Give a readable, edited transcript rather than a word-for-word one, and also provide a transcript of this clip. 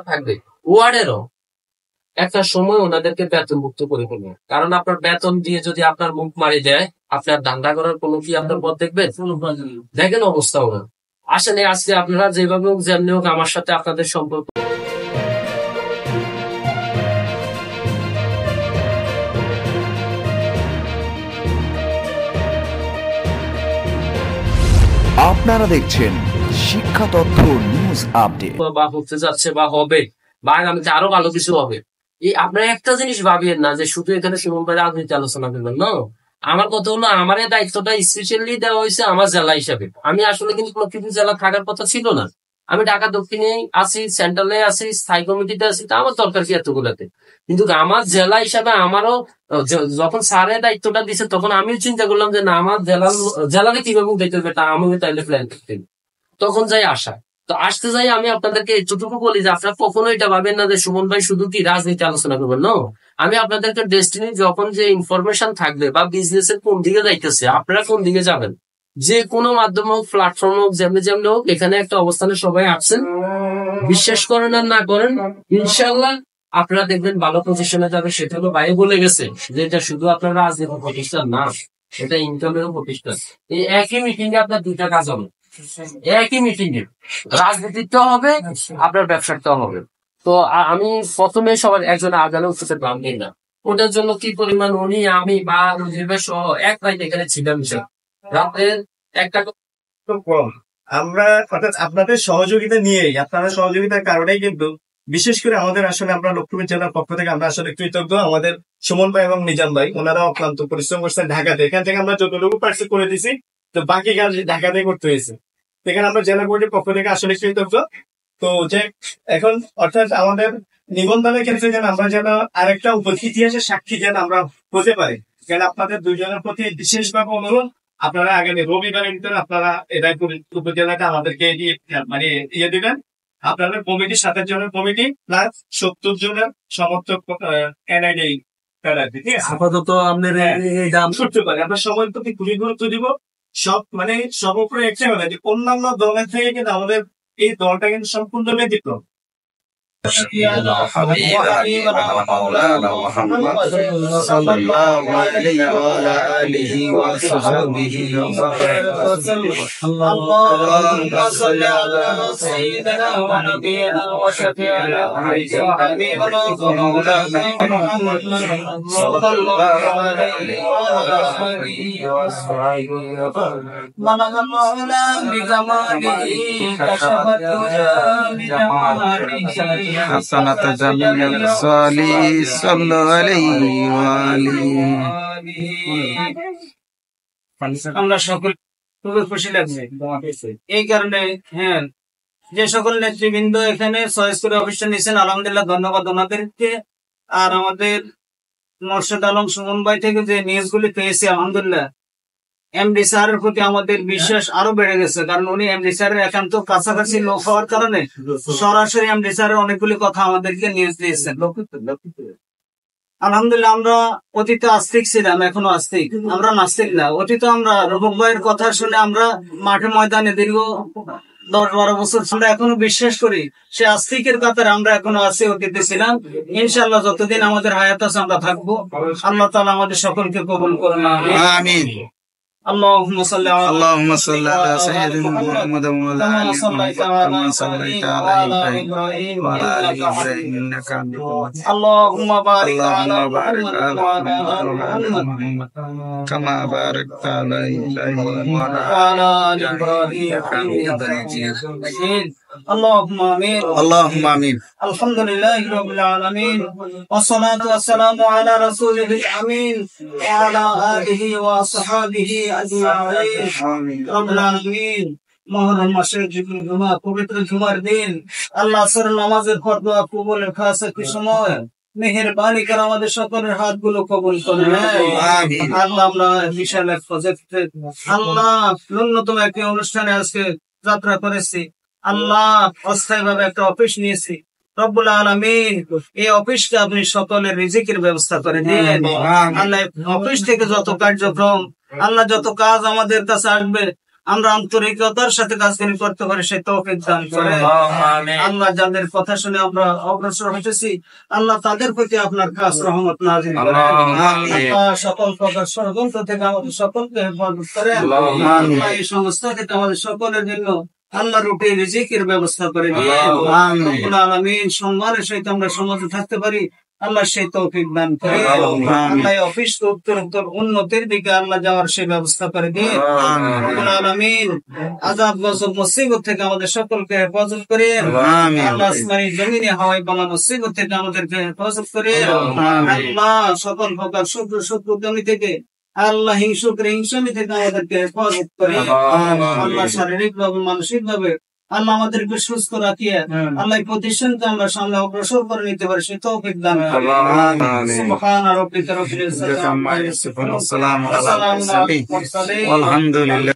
থাকবে, ওয়ার্ডেরও একটা সময় ওনাদেরকে বেতন মুক্ত করে ফেলবে। কারণ আপনার বেতন দিয়ে যদি আপনার মুখ মারি দেয়, আপনার ধান্দা করার কোনো কি আপনার পথ দেখবেন? দেখেন অবস্থা ওনার। আসলে আজকে আপনারা যেভাবে হোক যেমনি হোক আমার সাথে আপনাদের সম্পর্ক আপনারা দেখছেন শিক্ষা তথ্য নিউজ আপডেট। বা হতে যাচ্ছে বা হবে বা আগামীতে আরো ভালো কিছু হবে। এই আপনারা একটা জিনিস ভাবিয়েন না যে শুধু এখানে সুমন ভাই রাজনীতি আলোচনা করবেন না। আমার কথা হলো, আমার এই দায়িত্বটা স্পেশালি দেওয়া হয়েছে আমার জেলা হিসাবে। আমি আসলে কিন্তু লক্ষ্মীপুর জেলা থাকার কথা ছিল না। আমি ঢাকা দক্ষিণে আছি, সেন্ট্রালে আছি, স্থায়ী কমিটিতে আছি, তা আমার দরকার কি এতগুলাতে। কিন্তু আমার জেলা হিসাবে আমারও যখন স্যারের দায়িত্বটা দিছে তখন আমিও চিন্তা করলাম যে না, আমার জেলাকে কিভাবে দায়িত্ব দেবে তা আমিও তাইলে প্ল্যান করতে। তখন যাই আসা। তো আসতে যাই আমি আপনাদেরকে এতটুকু বলি যে আপনারা কখনো এটা ভাবেন না যে সুমন ভাই শুধু কি রাজনীতি আলোচনা করবেন। নো, আমি আপনাদেরকে ডেস্টিনি যখন যে ইনফরমেশন থাকবে বা বিজনেস এর কোন দিকে যাইতেছে, আপনারা কোন দিকে যাবেন, যে কোনো মাধ্যম হোক, প্ল্যাটফর্ম হোক, যেমনি যেমনি হোক, এখানে একটা অবস্থানে সবাই আসছেন। বিশ্বাস করেন আর না করেন, ইনশাল্লাহ আপনারা দেখবেন ভালো পজিশনে যাবে। সেটা হলো ভাই বলে গেছে যে এটা শুধু আপনার রাজনীতি প্রতিষ্ঠান না, এটা ইনকামেরও প্রতিষ্ঠান। এই একই মিটিং এ আপনার দুইটা কাজ হবে, একই মিটিং এ রাজনীতিটাও হবে, আপনার ব্যবসাটাও হবে। তো আমি প্রথমে সবার একজন আদালত উঠতে পারবেন না, ওটার জন্য কি পরিমাণ উনি আমি বা নজির সহ এক রাত এখানে ছিলাম রাতের একটা কম। আমরা অর্থাৎ আপনাদের সহযোগিতা নিয়েই, আপনারা সহযোগিতার কারণেই কিন্তু বিশেষ করে আমাদের আসলে আমরা লক্ষ্মীপুর জেলার পক্ষ থেকে আমরা আসলে কৃতজ্ঞ। আমাদের সুমন ভাই এবং নিজাম ভাই ওনারা অক্লান্ত পরিশ্রম করছেন ঢাকাতে। এখান থেকে আমরা যতটুকু পারছি করে দিছি, তো বাকি কাজ ঢাকাতে করতে হয়েছে। এখানে আমরা জেলা বোর্ডের পক্ষ থেকে আসলে কৃতজ্ঞ। তো যে এখন অর্থাৎ আমাদের নিবন্ধনের ক্ষেত্রে যেন আমরা যেন আরেকটা ইতিহাসের সাক্ষী যেন আমরা হতে পারি, যেন আপনাদের দুইজনের প্রতি বিশেষভাবে অনুরোধ, আপনারা আগামী রবিবারের ভিতরে আপনারা এটা উপজেলাটা আমাদেরকে মানে ইয়ে দিবেন। আপনাদের কমিটি 7 জনের কমিটি প্লাস 70 জনের সমর্থক এনআইডি। আপাতত আপনার করতে পারে, আমরা সময়ের প্রতি খুবই গুরুত্ব দিব। সব মানে সব উপরে একটা হলে যে অন্যান্য দলের থেকে কিন্তু আমাদের এই দলটা কিন্তু সম্পূর্ণ ব্যতিক্রম। مولانا محمد صلى الله عليه وعلى آله وصحبه وسلم. اللهم صل على سيدنا ونبينا وشفيعنا وحبيبنا ومولانا محمد صلى الله عليه وعلى آله وصحبه وسلم. من المولى بجماله كشف الدجى بجماله حسنة جميع الصالح صلى عليه وآله. আমরা সকল খুবই খুশি লাগছে এই কারণে। হ্যাঁ, যে সকল নেতৃবৃন্দ এখানে চয়েস করে অফিসটা নিয়েছেন, আলহামদুলিল্লাহ ধন্যবাদ ওনাদেরকে। আর আমাদের মোর্শেদ আলম সুমন ভাই থেকে যে নিউজগুলি পেয়েছি, আলহামদুলিল্লাহ এমডি স্যারের প্রতি আমাদের বিশ্বাস আরো বেড়ে গেছে। কারণ উনি এমডি স্যারের একান্ত কাছাকাছি লোক হওয়ার কারণে সরাসরি এমডি স্যারের অনেকগুলি কথা আমাদেরকে নিউজ দিয়েছেন। আলহামদুলিল্লাহ আমরা অতীতে আস্তিক ছিলাম, এখনো আস্তিক, আমরা নাস্তিক না। অতীতে আমরা রূপক ভাইয়ের কথা শুনে আমরা মাঠে ময়দানে দীর্ঘ 10-12 বছর আমরা এখনো বিশ্বাস করি সে আস্তিকের কাতারে আমরা এখনো আছি, অতীতে ছিলাম। ইনশাআল্লাহ যতদিন আমাদের হায়াত আছে আমরা থাকবো। আল্লাহ তাআলা আমাদের সকলকে কবুল করুন, আমিন। اللهم صل على سيدنا محمد وعلى آل محمد كما صليت على إبراهيم وعلى آل إبراهيم إنك حميد مجيد. اللهم بارك على محمد وعلى آل محمد كما باركت على إبراهيم وعلى آل إبراهيم إنك حميد مجيد. اللهم آمين. اللهم آمين. الحمد لله رب العالمين والصلاة والسلام على رسوله الأمين وعلى آله وصحبه أجمعين. رب العالمين মহরম মাসের জুমা, পবিত্র জুমার দিন, আল্লাহ আসরের নামাজের পর দোয়া কবুলের খাস একটি সময়, মেহেরবানি করে আমাদের সকলের হাতগুলো কবুল করেন। আল্লাহ আমরা বিশাল এক প্রজেক্টে আল্লাহ ন্যূনতম একটি অনুষ্ঠানে আজকে যাত্রা করেছি। আল্লাহ অস্থায়ী ভাবে একটা অফিস নিয়েছি। রব্বুল আলামিন এই অফিসকে আপনি সকলের রিজিকের ব্যবস্থা করে দিন। আল্লাহ অফিস থেকে যত কার্যক্রম, আল্লাহ যত কাজ আমাদের কাছে আসবে, আমরা আন্তরিকতার সাথে কাজগুলি করতে পারি সেই তৌফিক দান করে। আল্লাহ যাদের কথা শুনে আমরা অগ্রসর হইতেছি, আল্লাহ তাদের প্রতি আপনার খাস রহমত নাযিল করেন। আল্লাহ সকল প্রকার ষড়যন্ত্র থেকে আমাদের সকলকে হেফাজত করেন। আল্লাহ এই সংস্থা থেকে আমাদের সকলের জন্য আল্লাহ রুটি রিজিকের ব্যবস্থা করে দিয়ে রব্বুল আলামিন সম্মানের সহিত আমরা সমাজে থাকতে পারি, আল্লাহ সেই তৌফিক দান করে। আল্লাহ অফিস উত্তর উন্নতির দিকে আল্লাহ যাওয়ার সেই ব্যবস্থা করে দিয়ে রব্বুল আলামিন আযাব গজব মুসিবত থেকে আমাদের সকলকে হেফাজত করে। আল্লাহ আসমানি জমিনে হাওয়াই বালা মুসিবত থেকে আমাদেরকে হেফাজত করে। আল্লাহ সকল প্রকার শত্রুতামি থেকে, আল্লাহ হিংসামি থেকে আমাদেরকে হেফাজত করে। আল্লাহ শারীরিক ভাবে মানসিক ভাবে আল্লাহ আমাদেরকে সুস্থ রাখিয়ে আল্লাহ প্রতিষ্ঠানকে আমরা সামনে অগ্রসর করে নিতে পারি সে তৌফিক দান করে। সুবহান রাব্বিকা রাব্বিল ইজ্জাতি আম্মা ইয়াসিফুন ওয়া সালামুন আলাল মুরসালিন ওয়ালহামদুলিল্লাহ।